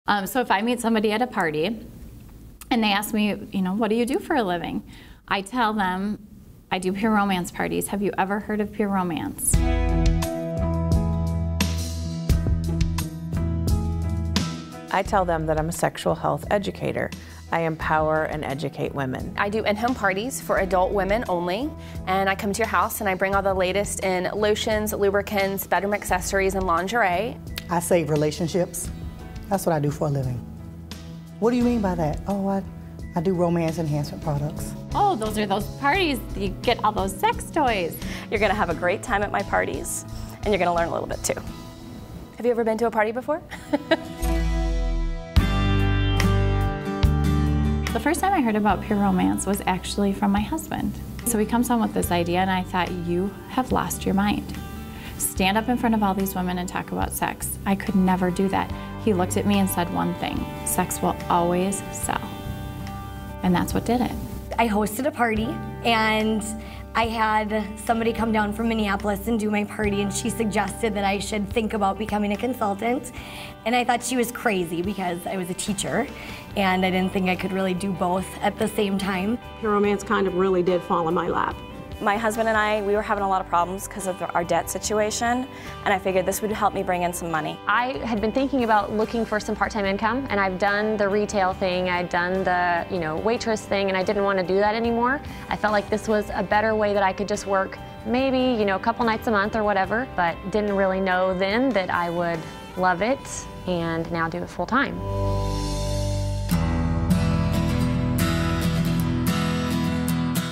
So if I meet somebody at a party and they ask me, what do you do for a living? I tell them, I do Pure Romance parties. Have you ever heard of Pure Romance? I tell them that I'm a sexual health educator. I empower and educate women. I do in-home parties for adult women only, and I come to your house and I bring all the latest in lotions, lubricants, bedroom accessories, and lingerie. I save relationships. That's what I do for a living. What do you mean by that? Oh, I do romance enhancement products. Oh, those are those parties. You get all those sex toys. You're gonna have a great time at my parties, and you're gonna learn a little bit too. Have you ever been to a party before? The first time I heard about Pure Romance was actually from my husband. So he comes home with this idea, and I thought, you have lost your mind. Stand up in front of all these women and talk about sex. I could never do that. He looked at me and said one thing: sex will always sell. And that's what did it. I hosted a party, and I had somebody come down from Minneapolis and do my party, and she suggested that I should think about becoming a consultant. And I thought she was crazy because I was a teacher, and I didn't think I could really do both at the same time. Pure Romance kind of really did fall in my lap. My husband and I, we were having a lot of problems because of our debt situation, and I figured this would help me bring in some money. I had been thinking about looking for some part-time income, and I've done the retail thing, I'd done the waitress thing, and I didn't want to do that anymore. I felt like this was a better way that I could just work maybe a couple nights a month or whatever, but didn't really know then that I would love it and now do it full-time.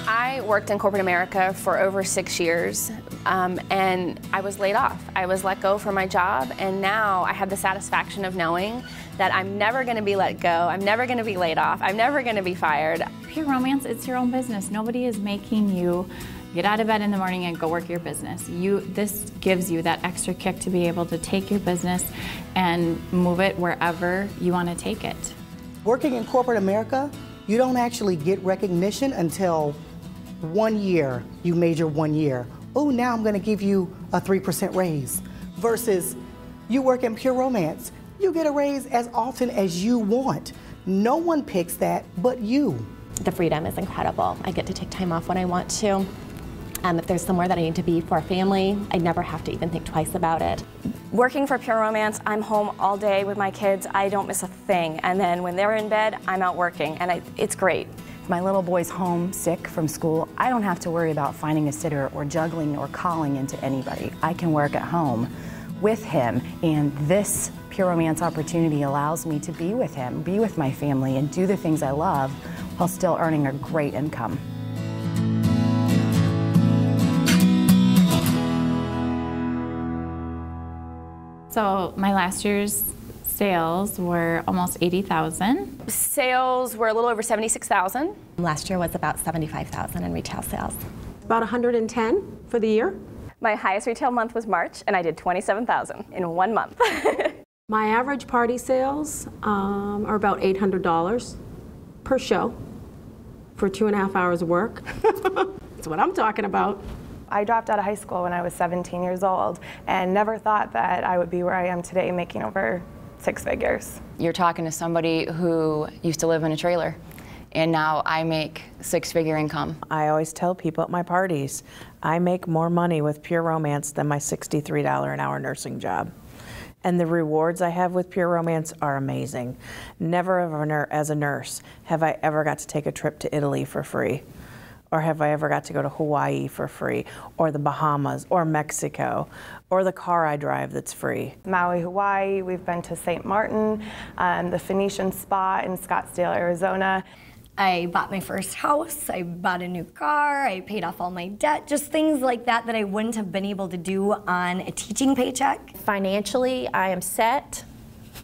I worked in corporate America for over 6 years, and I was laid off. I was let go from my job, and now I have the satisfaction of knowing that I'm never going to be let go, I'm never going to be laid off, I'm never going to be fired. Pure Romance, it's your own business. Nobody is making you get out of bed in the morning and go work your business. This gives you that extra kick to be able to take your business and move it wherever you want to take it. Working in corporate America, you don't actually get recognition until 1 year, you major 1 year. Oh, now I'm gonna give you a 3% raise. Versus you work in Pure Romance, you get a raise as often as you want. No one picks that but you. The freedom is incredible. I get to take time off when I want to. If there's somewhere that I need to be for a family, I never have to even think twice about it. Working for Pure Romance, I'm home all day with my kids. I don't miss a thing. And then when they're in bed, I'm out working, and it's great. If my little boy's home sick from school, I don't have to worry about finding a sitter or juggling or calling into anybody. I can work at home with him, and this Pure Romance opportunity allows me to be with him, be with my family, and do the things I love while still earning a great income. So my last year's sales were almost 80,000. Sales were a little over 76,000. Last year was about 75,000 in retail sales. About 110 for the year. My highest retail month was March, and I did 27,000 in 1 month. My average party sales are about $800 per show for 2.5 hours of work. That's what I'm talking about. I dropped out of high school when I was 17 years old and never thought that I would be where I am today, making over 6 figures. You're talking to somebody who used to live in a trailer, and now I make 6-figure income. I always tell people at my parties, I make more money with Pure Romance than my $63 an hour nursing job. And the rewards I have with Pure Romance are amazing. Never ever as a nurse have I ever got to take a trip to Italy for free. Or have I ever got to go to Hawaii for free, or the Bahamas, or Mexico, or the car I drive that's free. Maui, Hawaii, we've been to St. Martin, the Phoenician Spa in Scottsdale, Arizona. I bought my first house, I bought a new car, I paid off all my debt, just things like that that I wouldn't have been able to do on a teaching paycheck. Financially, I am set,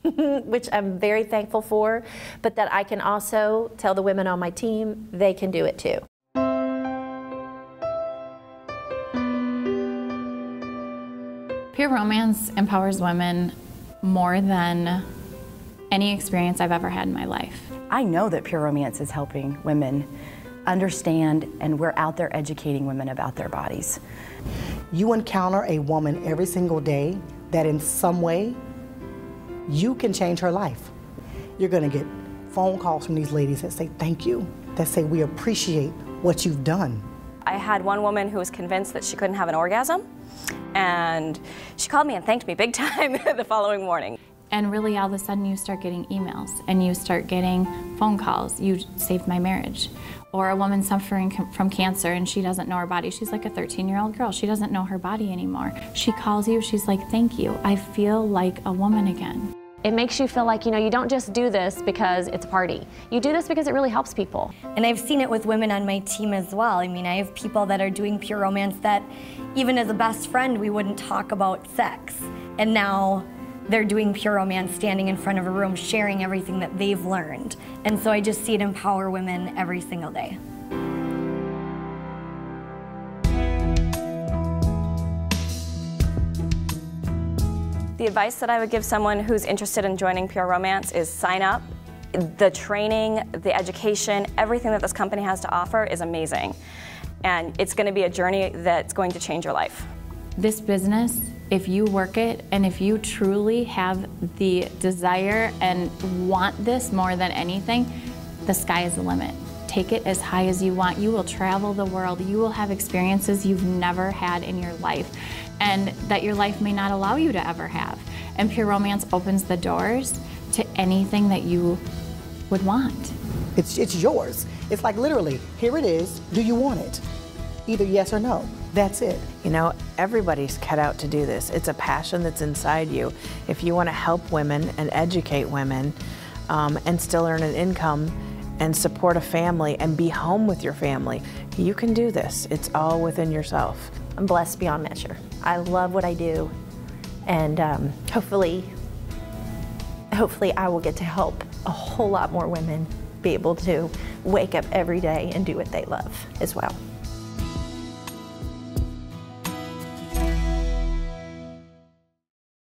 which I'm very thankful for, but that I can also tell the women on my team they can do it too. Pure Romance empowers women more than any experience I've ever had in my life. I know that Pure Romance is helping women understand, and we're out there educating women about their bodies. You encounter a woman every single day that in some way you can change her life. you're gonna get phone calls from these ladies that say thank you, that say we appreciate what you've done. I had one woman who was convinced that she couldn't have an orgasm, and she called me and thanked me big time the following morning. And really all of a sudden you start getting emails and you start getting phone calls. You saved my marriage. Or a woman suffering from cancer and she doesn't know her body. She's like a 13-year-old girl. She doesn't know her body anymore. She calls you, she's like, thank you. I feel like a woman again. It makes you feel like, you don't just do this because it's a party. You do this because it really helps people. And I've seen it with women on my team as well. I mean, I have people that are doing Pure Romance that even as a best friend, we wouldn't talk about sex. And now they're doing Pure Romance, standing in front of a room, sharing everything that they've learned. And so I just see it empower women every single day. The advice that I would give someone who's interested in joining Pure Romance is sign up. The training, the education, everything that this company has to offer is amazing. And it's going to be a journey that's going to change your life. This business, if you work it and if you truly have the desire and want this more than anything, the sky is the limit. Take it as high as you want. You will travel the world. You will have experiences you've never had in your life and that your life may not allow you to ever have. And Pure Romance opens the doors to anything that you would want. It's yours. It's like literally, here it is, do you want it? Either yes or no, that's it. You know, everybody's cut out to do this. It's a passion that's inside you. If you want to help women and educate women and still earn an income and support a family and be home with your family, you can do this. It's all within yourself. I'm blessed beyond measure. I love what I do, and hopefully I will get to help a whole lot more women be able to wake up every day and do what they love as well.